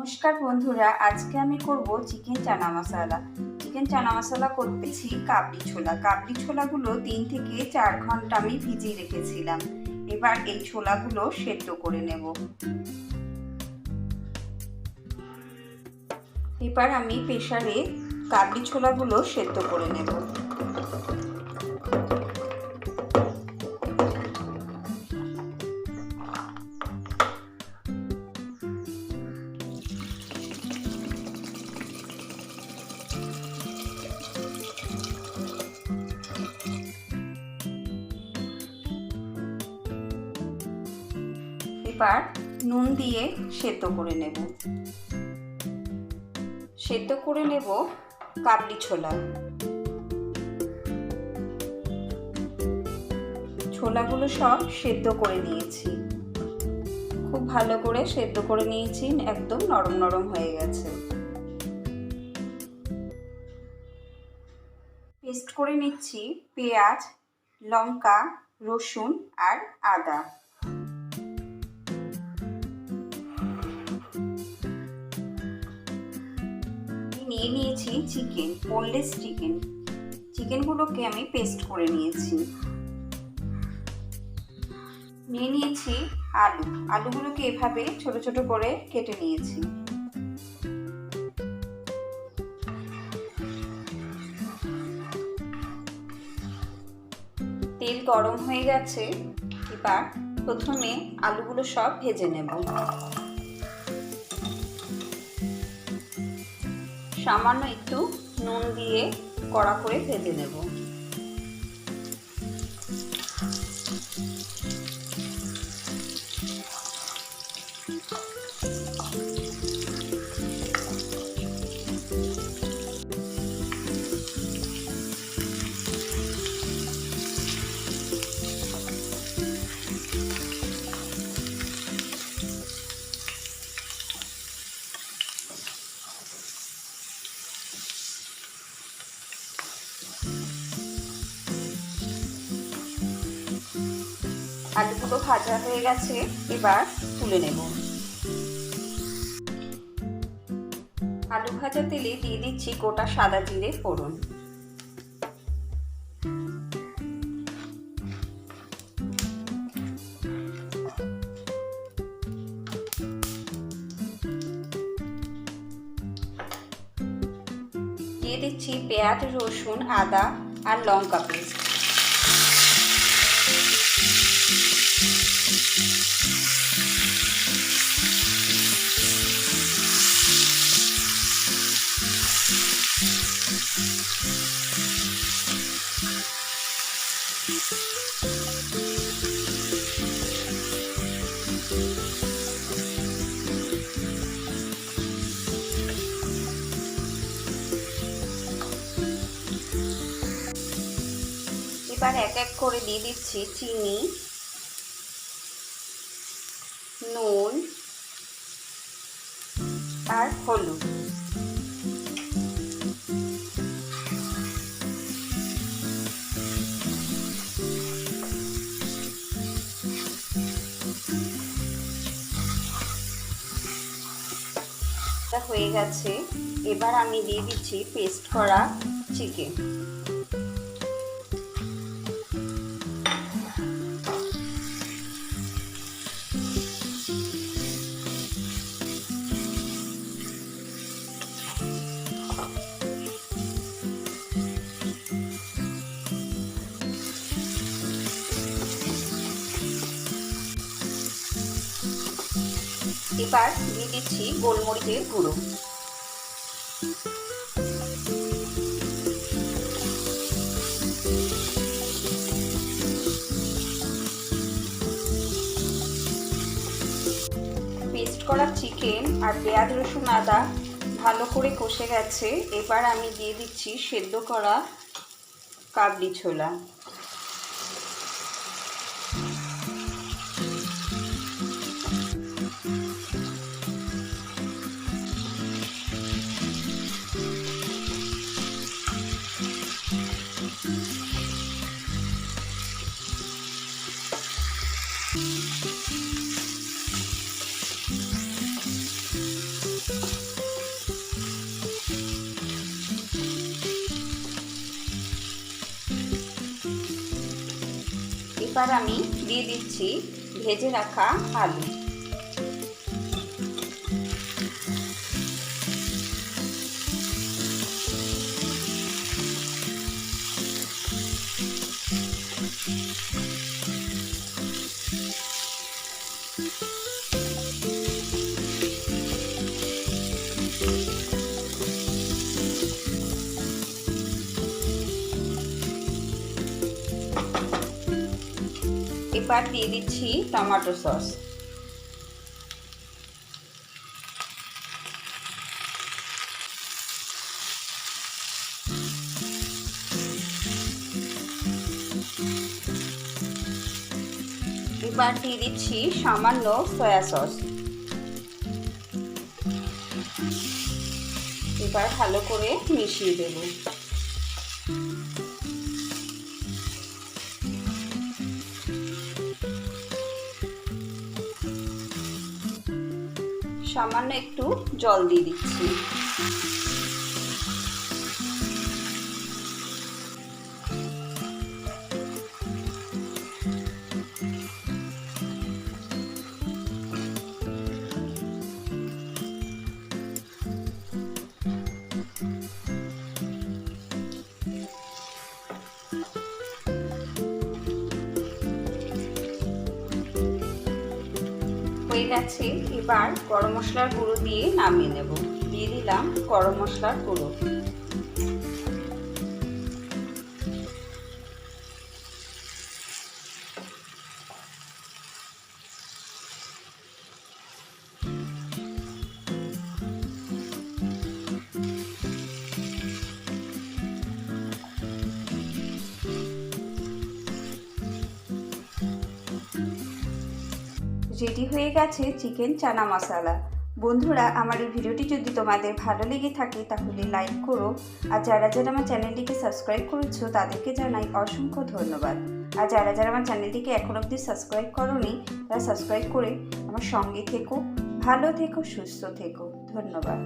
নমস্কার বন্ধুরা, আজকে আমি করব চিকেন চানা মশলা। চিকেন চানা মশলা করতেছি কাবলি ছোলা। কাবলি ছোলাগুলো 3 থেকে 4 ঘন্টা আমি ভিজিয়ে রেখেছিলাম। এবার এই ছোলাগুলো সেদ্ধ করে নেব। এবার আমি প্রেসারে কাবলি ছোলাগুলো সেদ্ধ করে নেব। এবার নুন দিয়ে সেদ্ধ করে নেব। সেদ্ধ করে নেব কাবলি ছোলা। ছোলাগুলো সব সেদ্ধ করে নিয়েছি, খুব ভালো করে সেদ্ধ করে নিয়েছি, একদম নরম নরম হয়ে গেছে। পেস্ট করে নিচ্ছি পেঁয়াজ, লঙ্কা, রসুন আর আদা। নিয়ে নিয়েছি চিকেন, বোনলেস চিকেন। চিকেনগুলোকে আমি পেস্ট করে নিয়েছি। নিয়ে নিয়েছি আলু। আলুগুলোকে এভাবে ছোট ছোট করে কেটে নিয়েছি। তেল গরম হয়ে গেছে। এবার প্রথমে আলুগুলো সব ভেজে নেব। সামান্য একটু নুন দিয়ে কড়া করে ভেজে নেব। আলুগুলো ভাজা হয়ে গেছে, এবার তুলে নেব। আলু ভাজা তেলে দিয়ে দিচ্ছি গোটা সাদা জিরে ফোড়ন। দিয়ে দিচ্ছি পেঁয়াজ, রসুন, আদা আর লঙ্কা পেস্ট। এবার এক এক করে দিয়ে দিচ্ছি চিনি, নুন আর হলুদ। হয়ে গেছে। এবার আমি দিয়ে দিচ্ছি পেস্ট করা চিকেন। এবার দিয়ে দিচ্ছি গোলমরিচের গুঁড়ো। পেস্ট করা চিকেন আর পেঁয়াজ, রসুন, আদা ভালো করে কষে গেছে। এবার আমি দিয়ে দিচ্ছি সেদ্ধ করা কাবলি ছোলা। এবার আমি দিয়ে দিচ্ছি ভেজে রাখা আলু। এবার দিয়ে দিচ্ছি টমেটো সস। এবার দিয়ে দিচ্ছি সামান্য সয়া সস। এবার ভালো করে মিশিয়ে দেব। সামান্য একটু জল দিয়ে দিচ্ছি। হয়ে গেছে। এবার গরম মশলার গুঁড়ো দিয়ে নামিয়ে নেব। দিয়ে দিলাম গরম মশলার গুঁড়ো। রেডি হয়ে গেছে চিকেন চানা মশলা। বন্ধুরা, আমার এই ভিডিওটি যদি তোমাদের ভালো লেগে থাকে তাহলে লাইক করো, আর যারা যারা আমার চ্যানেলটিকে সাবস্ক্রাইব করেছো তাদেরকে জানাই অসংখ্য ধন্যবাদ। আর যারা যারা আমার চ্যানেলটিকে এখন অবধি সাবস্ক্রাইব করোনি তারা সাবস্ক্রাইব করে আমার সঙ্গে থেকো। ভালো থেকো, সুস্থ থেকো। ধন্যবাদ।